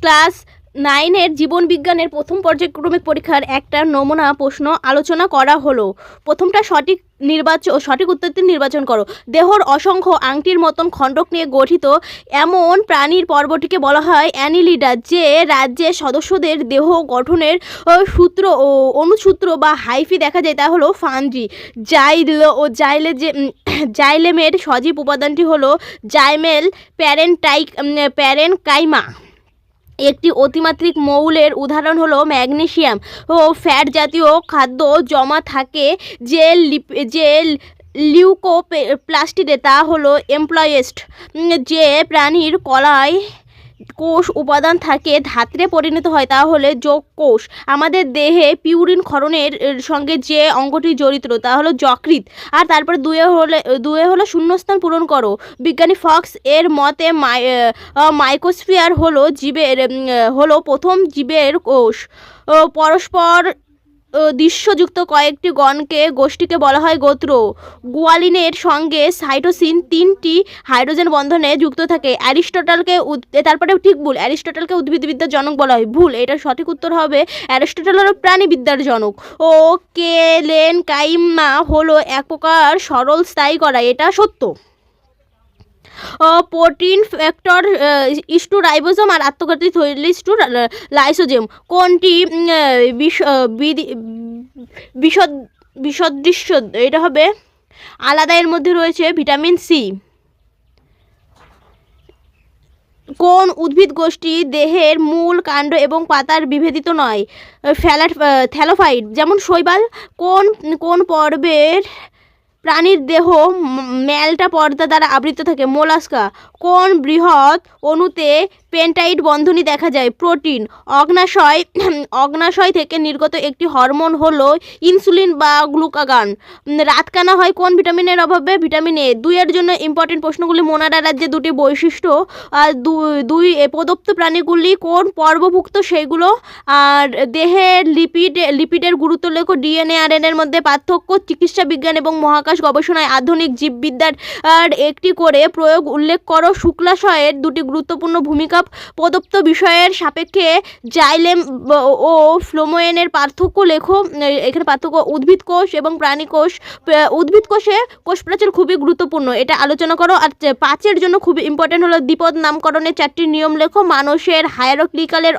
Class 9-এর জীবনবিজ্ঞানের প্রথম পর্যায়ক্রমিক পরীক্ষার একটা নমুনা প্রশ্ন আলোচনা করা হলো। প্রথমটা সঠিক উত্তরটি নির্বাচন করো। দেহর অসংখ্য আংটির মতন খণ্ডক নিয়ে গঠিত এমন প্রাণীর পর্বটিকে বলা হয় অ্যানিলিডা। যে রাজ্যের সদস্যদের দেহ গঠনের সূত্র ও অনুসূত্র বা হাইফি দেখা যায় তা হলো ফাঞ্জি। জাইলেমের সজীব উপাদানটি হলো জাইমেল প্যারেনকাইমা। একটি অতিমাত্রিক মৌলের উদাহরণ হলো ম্যাগনেসিয়াম। ফ্যাট জাতীয় খাদ্য জমা থাকে যে লিউকোপ্লাস্টিডে তা হলো এমপ্লয়েস্ট। যে প্রাণীর কলায় কোষ উপাদান থাকে ধাত্রে পরিণত হয় তা হলে যোগ কোষ। আমাদের দেহে পিউরিন ক্ষরণের সঙ্গে যে অঙ্গটি জড়িত তা হলো যকৃৎ। আর তারপরে দুয়ে হলো শূন্যস্থান পূরণ করো। বিজ্ঞানী ফক্স এর মতে মাইক্রোস্ফিয়ার হলো প্রথম জীবের কোষ। পরস্পর দৃশ্যযুক্ত কয়েকটি গোষ্ঠীকে বলা হয় গোত্র। গুয়ানিনের সঙ্গে সাইটোসিন 3টি হাইড্রোজেন বন্ধনে যুক্ত থাকে। তারপরে ঠিক ভুল, অ্যারিস্টটলকে উদ্ভিদবিদ্যার জনক বলা হয়। ভুল, এটা সঠিক উত্তর হবে অ্যারিস্টটল হলো প্রাণীবিদ্যার জনক। কেলেনকাইমা হলো এক প্রকার সরল স্থায়ী করা, এটা সত্য। প্রোটিন ফ্যাক্টর ইস্টু রাইবোজোম আর আত্মঘাতী থৈলি ইস্টু লাইসোজোম। কোনটি বিসদৃশ্য, এটা হবে আলাদা। এর মধ্যে রয়েছে ভিটামিন সি। কোন উদ্ভিদ গোষ্ঠী দেহের মূল, কাণ্ড এবং পাতার বিভেদিত নয়? থ্যালোফাইট, যেমন শৈবাল। কোন পর্বের প্রাণীর দেহ ম্যালটা পর্দা দ্বারা আবৃত থাকে? মোলাস্কা। কোন বৃহৎ অণুতে পেন্টাইড বন্ধনী দেখা যায়? প্রোটিন। অগ্নাশয় থেকে নির্গত একটি হরমোন হলো ইনসুলিন বা গ্লুকাগন। রাতকানা হয় কোন ভিটামিনের অভাবে? Vitamin A. 2-এর জন্য ইম্পর্টেন্ট প্রশ্নগুলি। মোনাডা রাজ্যে 2টি বৈশিষ্ট্য আর দুই প্রদত্ত প্রাণীগুলি কোন পর্বভুক্ত সেইগুলো। আর দেহের লিপিডের গুরুত্ব লেখো। ডিএনএ আরএনএর মধ্যে পার্থক্য। চিকিৎসা বিজ্ঞান এবং মহাকাশ গবেষণায় আধুনিক জীববিদ্যার একটি করে প্রয়োগ উল্লেখ করো। শুক্লাশয়ের 2টি গুরুত্বপূর্ণ ভূমিকা। প্রদত্ত বিষয়ের সাপেক্ষে জাইলেম ও ফ্লোয়েমের পার্থক্য লেখো। এখানে পার্থক্য উদ্ভিদ কোষ এবং প্রাণী কোষ। উদ্ভিদ কোষে কোষ প্রাচীর খুবই গুরুত্বপূর্ণ, এটা আলোচনা করো। আর 5-এর জন্য খুবই ইম্পর্টেন্ট হলো দ্বিপদ নামকরণের 4টি নিয়ম লেখো। মানুষের হায়ারার্কিক্যালের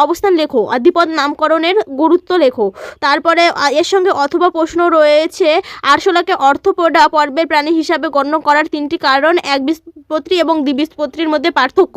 অবস্থান লেখো আর দ্বিপদ নামকরণের গুরুত্ব লেখো। তারপরে এর সঙ্গে অথবা প্রশ্ন রয়েছে আরশোলাকে অর্থোপোডা পর্বের প্রাণী হিসাবে গণ্য করার 3টি কারণ। একবীজপত্রী এবং দ্বিবীজপত্রীর মধ্যে পার্থক্য।